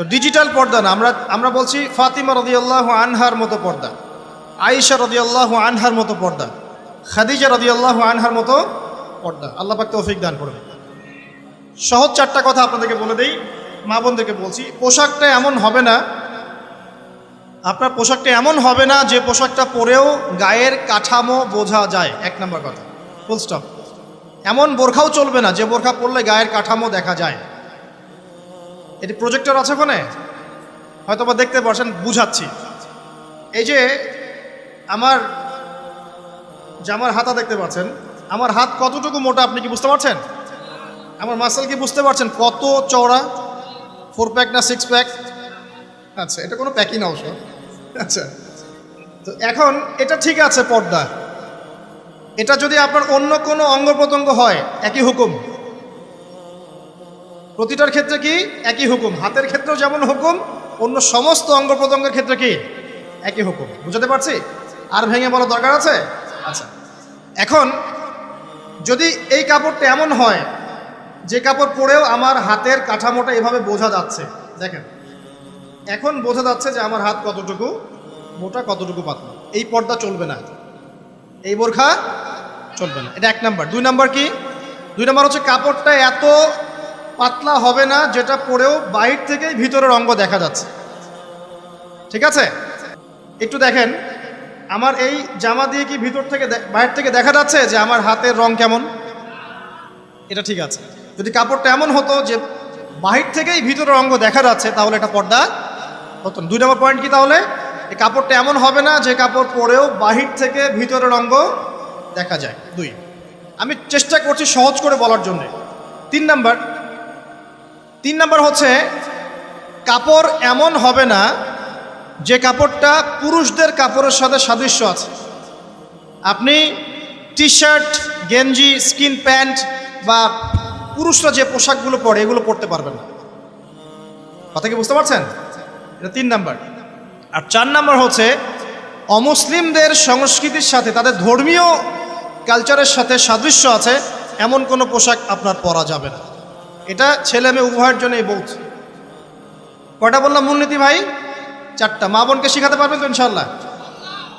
তো ডিজিটাল পর্দা না, আমরা বলছি ফাতিমা রাদিয়াল্লাহু আনহার মতো পর্দা, আয়েশা রাদিয়াল্লাহু আনহার মতো পর্দা, খাদিজা রাদিয়াল্লাহু আনহার মতো পর্দা। আল্লাহ পাক তৌফিক দান করবে। সহজ চারটা কথা আপনাদেরকে বলে দেই, মা বোনদেরকে বলছি। পোশাকটা এমন হবে না, আপনার পোশাকটা এমন হবে না যে পোশাকটা পরেও গায়ের কাঠামো বোঝা যায়। এক নম্বর কথা, ফুল স্টপ। এমন বোরখাও চলবে না যে বোরখা পরলে গায়ের কাঠামো দেখা যায়। এটি প্রজেক্টর আছে ওখানে, হয়তো বা দেখতে পাচ্ছেন, বুঝাচ্ছি। এই যে আমার জামার হাতা দেখতে পাচ্ছেন, আমার হাত কতটুকু মোটা আপনি কি বুঝতে পারছেন? আমার মাসল কি বুঝতে পারছেন কত চওড়া? 4 প্যাক না 6 প্যাক? আচ্ছা, এটা কোনো প্যাকই না অবশ্য। আচ্ছা, তো এখন এটা ঠিক আছে পর্দা। এটা যদি আপনার অন্য কোনো অঙ্গ প্রত্যঙ্গ হয় একই হুকুম। প্রতিটার ক্ষেত্রে কি একই হুকুম? হাতের ক্ষেত্রেও যেমন হুকুম, অন্য সমস্ত অঙ্গ প্রত্যঙ্গের ক্ষেত্রে কি একই হুকুম। বুঝাতে পারছি? আর ভেঙে বলা দরকার আছে? আচ্ছা, এখন যদি এই কাপড়টা এমন হয় যে কাপড় পরেও আমার হাতের কাঠামোটা এভাবে বোঝা যাচ্ছে, দেখেন এখন বোঝা যাচ্ছে যে আমার হাত কতটুকু মোটা কতটুকু পাতলা, এই পর্দা চলবে না, এই বোরখা চলবে না। এটা এক নাম্বার। 2 নাম্বার কি? 2 নাম্বার হচ্ছে কাপড়টা এত পাতলা হবে না যেটা পরেও বাইরে থেকে ভিতরের অঙ্গ দেখা যাচ্ছে। ঠিক আছে? একটু দেখেন, আমার এই জামা দিয়ে কি ভিতর থেকে বাইরে থেকে দেখা যাচ্ছে যে আমার হাতের রং কেমন? এটা ঠিক আছে। যদি কাপড়টা এমন হতো যে বাহির থেকেই ভিতরের অঙ্গ দেখা যাচ্ছে, তাহলে এটা পর্দা হতো না। 2 নম্বর পয়েন্ট কি তাহলে? এই কাপড়টা এমন হবে না যে কাপড় পরেও বাহির থেকে ভিতরের অঙ্গ দেখা যায়। 2, আমি চেষ্টা করছি সহজ করে বলার জন্য। 3 নাম্বার হচ্ছে কাপড় এমন হবে না যে কাপড়টা পুরুষদের কাপড়ের সাথে সাদৃশ্য আছে। আপনি টি শার্ট, গেঞ্জি, স্কিন প্যান্ট বা পুরুষরা যে পোশাকগুলো পরে এগুলো পরতে পারবেন না। কথা কি বুঝতে পারছেন? এটা 3 নাম্বার। আর 4 নাম্বার হচ্ছে অমুসলিমদের সংস্কৃতির সাথে, তাদের ধর্মীয় কালচারের সাথে সাদৃশ্য আছে এমন কোনো পোশাক আপনার পরা যাবে না। এটা ছেলে মেয়ে উভয়ের জন্যই বলছে। কয়টা বললাম মূলনীতি ভাই? 4টা। মা বোনকে শেখাতে পারবেন তো ইনশাল্লাহ?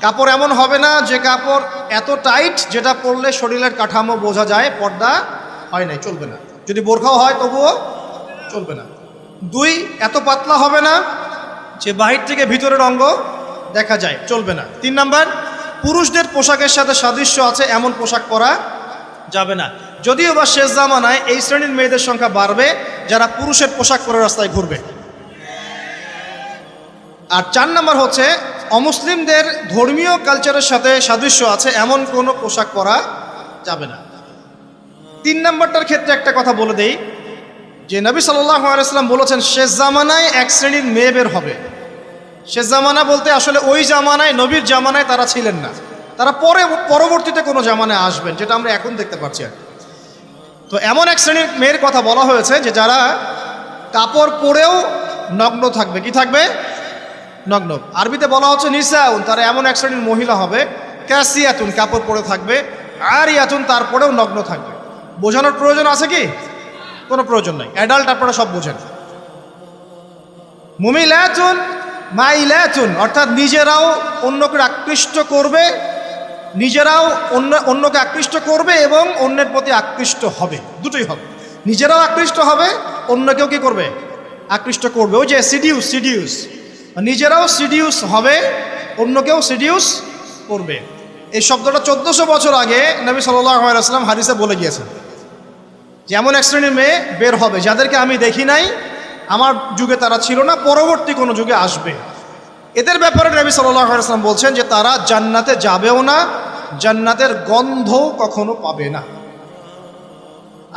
কাপড় এমন হবে না যে কাপড় এত টাইট যেটা পরলে শরীরের কাঠামো বোঝা যায়, পর্দা হয় নাই, চলবে না। যদি বোরখাও হয় তবুও চলবে না। 2, এত পাতলা হবে না যে বাহির থেকে ভিতরের অঙ্গ দেখা যায়, চলবে না। 3 নাম্বার, পুরুষদের পোশাকের সাথে সাদৃশ্য আছে এমন পোশাক পরা যাবে না। যদিও বা শেষ জামানায় এই শ্রেণীর মেয়েদের সংখ্যা বাড়বে যারা পুরুষের পোশাক পরে রাস্তায় ঘুরবে। আর 4 নাম্বার হচ্ছে অমুসলিমদের ধর্মীয় কালচারের সাথে সাদৃশ্য আছে এমন কোনো পোশাক পরা যাবে না। 3 নাম্বারটার ক্ষেত্রে একটা কথা বলে দেই যে নবী সাল্লাল্লাহু আলাইহি ওয়াসাল্লাম বলেছেন শেষ জামানায় এক শ্রেণীর মেয়ে বের হবে। শেষ জামানা বলতে আসলে ওই জামানায়, নবীর জামানায় তারা ছিলেন না, তারা পরবর্তীতে কোনো জামানায় আসবেন, যেটা আমরা এখন দেখতে পাচ্ছি। তো এমন এক শ্রেণীর মেয়ের কথা বলা হয়েছে যে যারা কাপড় পরেও নগ্ন থাকবে। কি থাকবে? নগ্ন। আরবিতে বলা হচ্ছে নিসাউন, তারা এমন এক শ্রেণীর মহিলা হবে কাসিয়াতুন, কাপড় পরে থাকবে, আরিয়াতুন, তারপরেও নগ্ন থাকবে। বোঝানোর প্রয়োজন আছে কি? কোনো প্রয়োজন নাই, অ্যাডাল্ট আপনারা সব বোঝেন। মুমিলাতুন মাইলাতুন, অর্থাৎ নিজেরাও অন্যকে আকৃষ্ট করবে, নিজেরাও অন্যকে আকৃষ্ট করবে এবং অন্যের প্রতি আকৃষ্ট হবে, দুটোই হবে। নিজেরাও আকৃষ্ট হবে, অন্যকেও কি করবে? আকৃষ্ট করবে। ওই যে সিডিউস, নিজেরাও সিডিউস হবে, অন্যকেও সিডিউস করবে। এই শব্দটা 1400 বছর আগে নবী সাল্লাল্লাহু আলাইহি ওয়াসাল্লাম হাদিসে বলে গিয়েছেন যে এমন এক শ্রেণীর মেয়ে বের হবে যাদেরকে আমি দেখি নাই, আমার যুগে তারা ছিল না, পরবর্তী কোনো যুগে আসবে। এদের ব্যাপারে নবী সাল্লাল্লাহু আলাইহি ওয়াসাল্লাম বলছেন যে তারা জান্নাতে যাবেও না, জান্নাতের গন্ধও কখনো পাবে না।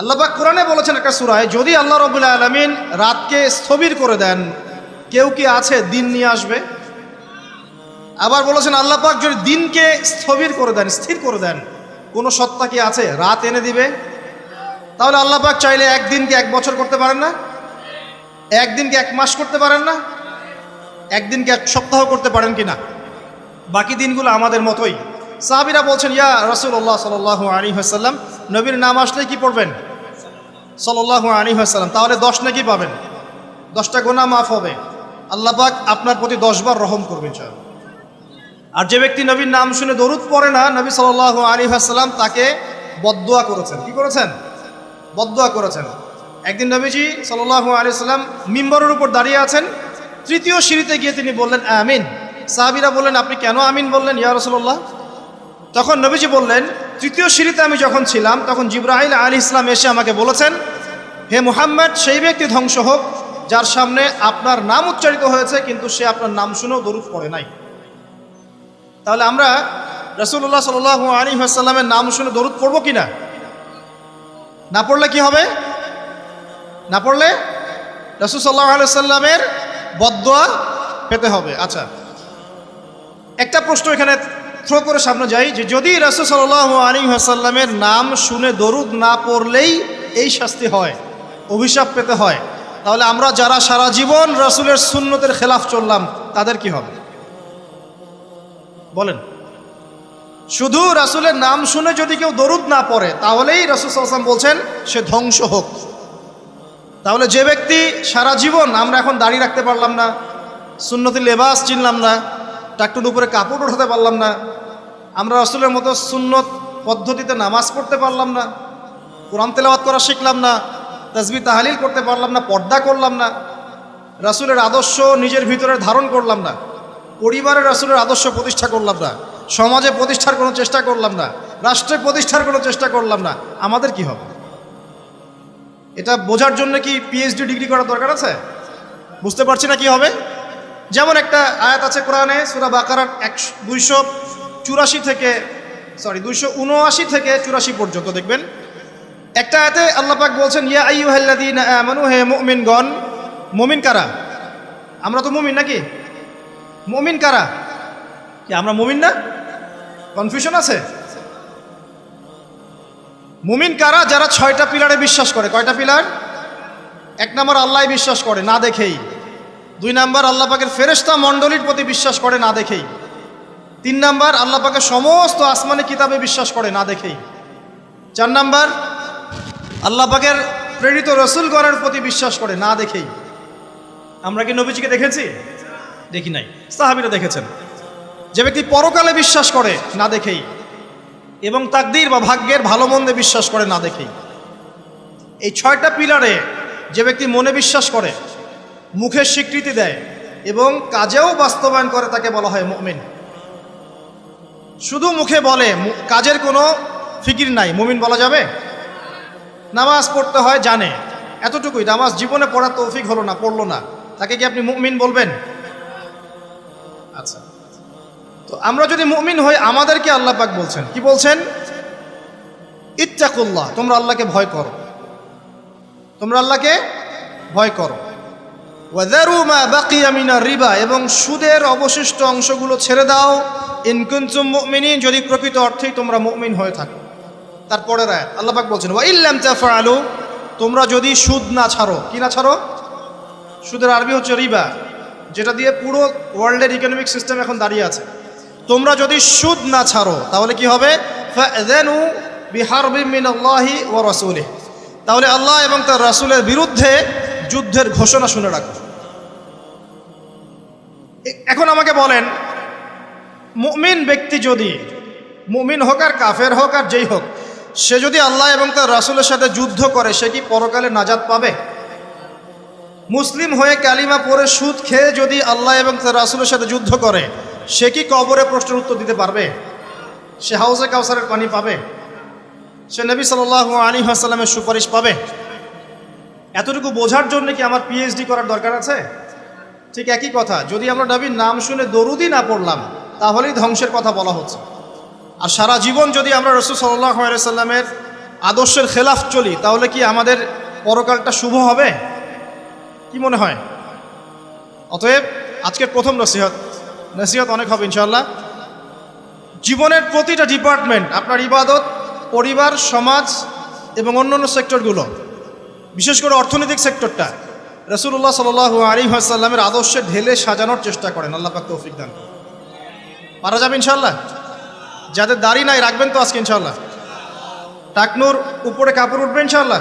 আল্লাহ পাক কোরআনে বলেছেন একটা সূরায়, যদি আল্লাহ রাব্বুল আলামিন রাতকে স্থবির করে দেন, কেউ কি আছে দিন নিয়ে আসবে? আবার বলেছেন আল্লাহ পাক যদি দিনকে স্থবির করে দেন, স্থির করে দেন, কোনো সত্তা কি আছে রাত এনে দিবে? তাহলে আল্লাহ পাক চাইলে একদিনকে 1 বছর করতে পারেন না? একদিনকে 1 মাস করতে পারেন না? একদিনকে 1 সপ্তাহ করতে পারেন কিনা? বাকি দিনগুলো আমাদের মতোই। সাহাবীরা বলছেন ইয়া রাসূলুল্লাহ সাল্লাল্লাহু আলাইহি ওয়াসাল্লাম, নবীর নাম আসলে কি পড়বেন? সাল্লাল্লাহু আলাইহি ওয়াসাল্লাম, তাহলে 10 নাকি পাবেন? 10টা গুনাহ মাফ হবে, আল্লাহ পাক আপনার প্রতি 10 বার রহম করবেন ইনশাআল্লাহ। আর যে ব্যক্তি নবীর নাম শুনে দরুদ পড়ে না, নবী সাল্লাল্লাহু আলাইহি ওয়াসাল্লাম তাকে বদদুয়া করেছেন। কি করেছেন? বদদুয়া করেছেন। একদিন নবীজি সাল্লাল্লাহু আলাইহি ওয়াসাল্লাম মিম্বরের উপর দাঁড়িয়ে আছেন, তৃতীয় সিঁড়িতে গিয়ে তিনি বললেন আমিন। সাহাবীরা বললেন, আপনি কেন আমিন বললেন ইয়া রাসূলুল্লাহ? তখন নবীজি বললেন, তৃতীয় সিঁড়িতে আমি যখন ছিলাম তখন জিবরাইল আলাইহিস সালাম এসে আমাকে বলেছেন, হে মুহাম্মদ, সেই ব্যক্তি ধ্বংস হোক যার সামনে আপনার নাম উচ্চারিত হয়েছে কিন্তু সে আপনার নাম শুনেও দরুদ পড়ে নাই। তাহলে আমরা রাসূলুল্লাহ সাল্লাল্লাহু আলাইহি ওয়াসাল্লামের নাম শুনে দরুদ পড়ব কিনা? না পড়লে কি হবে? না পড়লে রাসূল সাল্লাল্লাহু আলাইহি ওয়াসাল্লামের বদদুয়া পেতে হবে। আচ্ছা, একটা প্রশ্ন এখানে থ্রো করে সামনে যাই, যে যদি রাসূল সাল্লাল্লাহু আলাইহি ওয়াসাল্লামের নাম শুনে দরুদ না পড়লেই এই শাস্তি হয়, অভিশাপ পেতে হয়, তাহলে আমরা যারা সারা জীবন রাসূলের সুন্নতের খেলাফ চললাম তাদের কি হবে বলেন? শুধু রাসূলের নাম শুনে যদি কেউ দরুদ না পড়ে তাহলেই রাসূল সাল্লাল্লাহু আলাইহি ওয়াসাল্লাম বলছেন সে ধ্বংস হোক। তাহলে যে ব্যক্তি সারা জীবন, আমরা এখন দাড়ি রাখতে পারলাম না, সুন্নতি লেবাস চিনলাম না, টাকটুর উপরে কাপড় উঠাতে পারলাম না, আমরা রাসূলের মতো সুন্নত পদ্ধতিতে নামাজ পড়তে পারলাম না, কোরআন তেলাওয়াত করা শিখলাম না, তাসবিহ তাহলিল করতে পারলাম না, পর্দা করলাম না, রাসূলের আদর্শ নিজের ভিতরে ধারণ করলাম না, পরিবারে রাসূলের আদর্শ প্রতিষ্ঠা করলাম না, সমাজে প্রতিষ্ঠার কোনো চেষ্টা করলাম না, রাষ্ট্রে প্রতিষ্ঠার কোনো চেষ্টা করলাম না, আমাদের কি হবে? এটা বোঝার জন্য কি পিএইচডি ডিগ্রি করার দরকার আছে? বুঝতে পারছি না কি হবে। যেমন একটা আয়াত আছে কোরআনে, সূরা বাকারার 279 থেকে 84 পর্যন্ত দেখবেন। একটা আয়াতে আল্লাহ পাক বলছেন, ইয়া আইয়ুহাল্লাযীনা আমানু, হে মুমিনগণ। মুমিন কারা? আমরা তো মুমিন নাকি? মুমিন কারা? কি আমরা মুমিন না? কনফিউশন আছে? মুমিন কারা? যারা 6টা পিলারে বিশ্বাস করে। কয়টা পিলার? 1 নম্বর আল্লাহ বিশ্বাস করে না দেখেই। 2 নম্বর আল্লাহ পাকের ফেরেশতা মণ্ডলীর প্রতি বিশ্বাস করে না দেখেই। 3 নম্বর আল্লাহ পাকের সমস্ত আসমানি কিতাবে বিশ্বাস করে না দেখেই। 4 নম্বর আল্লাহ পাকের প্রেরিত রাসূলগণের প্রতি বিশ্বাস করে না দেখেই। আমরা কি নবীজিকে দেখেছি? দেখি নাই। সাহাবীরা দেখেছেন। যে ব্যক্তি পরকালে বিশ্বাস করে না দেখেই, এবং তাকদীর বা ভাগ্যের ভালো মন্দে বিশ্বাস করে না দেখেই। এই 6টা পিলারে যে ব্যক্তি মনে বিশ্বাস করে, মুখে স্বীকৃতি দেয় এবং কাজেও বাস্তবায়ন করে তাকে বলা হয় মুমিন। শুধু মুখে বলে, কাজের কোনো ফিকির নাই, মুমিন বলা যাবে? নামাজ পড়তে হয় জানে, এতটুকুই, নামাজ জীবনে পড়ার তৌফিক হলো না, পড়লো না, তাকে কি আপনি মুমিন বলবেন? আচ্ছা, তো আমরা যদি মুমিন হই, আমাদেরকে আল্লাহ পাক বলছেন, কি বলছেন? ইত্তাকুল্লাহ, তোমরা আল্লাহকে ভয় করো, তোমরা আল্লাহকে ভয় করো। ওয়াযারু মা বাকিয়া মিনার রিবা, এবং সুদের অবশিষ্ট অংশগুলো ছেড়ে দাও। ইন কুনতুম মুমিনিন, যদি প্রকৃত অর্থেই তোমরা মুমিন হয়ে থাকো। তারপরের আয়াত আল্লাহ পাক বলছেন, ওয়া ইল্লাম তাফআলু, তোমরা যদি সুদ না ছাড়ো। কি না ছাড়ো? সুদের আরবি হচ্ছে রিবা, যেটা দিয়ে পুরো ওয়ার্ল্ডের ইকোনমিক সিস্টেম এখন দাঁড়িয়ে আছে। তোমরা যদি সুদ না ছাড়ো তাহলে কি হবে? ফাযানু বিহারবিন মিনাল্লাহি ওয়া রাসূলিহি, তাহলে আল্লাহ এবং তার রাসূলের বিরুদ্ধে যুদ্ধের ঘোষণা শুনে রাখো। এখন আমাকে বলেন, মুমিন ব্যক্তি যদি, মুমিন হোক আর কাফের হোক আর যেই হোক, সে যদি আল্লাহ এবং তার রাসূলের সাথে যুদ্ধ করে, সে কি পরকালে নাজাত পাবে? মুসলিম হয়ে কালিমা পড়ে সুদ খেয়ে যদি আল্লাহ এবং তার রাসূলের সাথে যুদ্ধ করে, সে কি কবরে প্রশ্নের উত্তর দিতে পারবে? সে হাউজে কাউসারের পানি পাবে? সে নবী সাল্লাল্লাহু আলাইহি ওয়াসাল্লামের সুপারিশ পাবে? এতটুকু বোঝার জন্য কি আমার পিএইচডি করার দরকার আছে? ঠিক একই কথা, যদি আমরা নবীর নাম শুনে দরুদই না পড়লাম তাহলেই ধ্বংসের কথা বলা হচ্ছে। আর সারা জীবন যদি আমরা রাসূল সাল্লাল্লাহু আলাইহি ওয়াসাল্লামের আদর্শের খেলাফ চলি, তাহলে কি আমাদের পরকালটা শুভ হবে? কি মনে হয়? অতএব আজকের প্রথম নসিহত অনেক হবে ইনশাআল্লাহ। জীবনের প্রতিটা ডিপার্টমেন্ট, আপনার ইবাদত, পরিবার, সমাজ এবং অন্যান্য সেক্টরগুলো, বিশেষ করে অর্থনৈতিক সেক্টরটা রাসূলুল্লাহ সাল্লাল্লাহু আলাইহি ওয়াসাল্লামের আদর্শে ঢেলে সাজানোর চেষ্টা করেন। আল্লাহ পাক তৌফিক দান করুন। পারা যাবে ইনশাআল্লাহ? যাদের দাড়ি নাই রাখবেন তো আজকে ইনশাআল্লাহ? টাকনুর উপরে কাপড় উঠবে ইনশাআল্লাহ?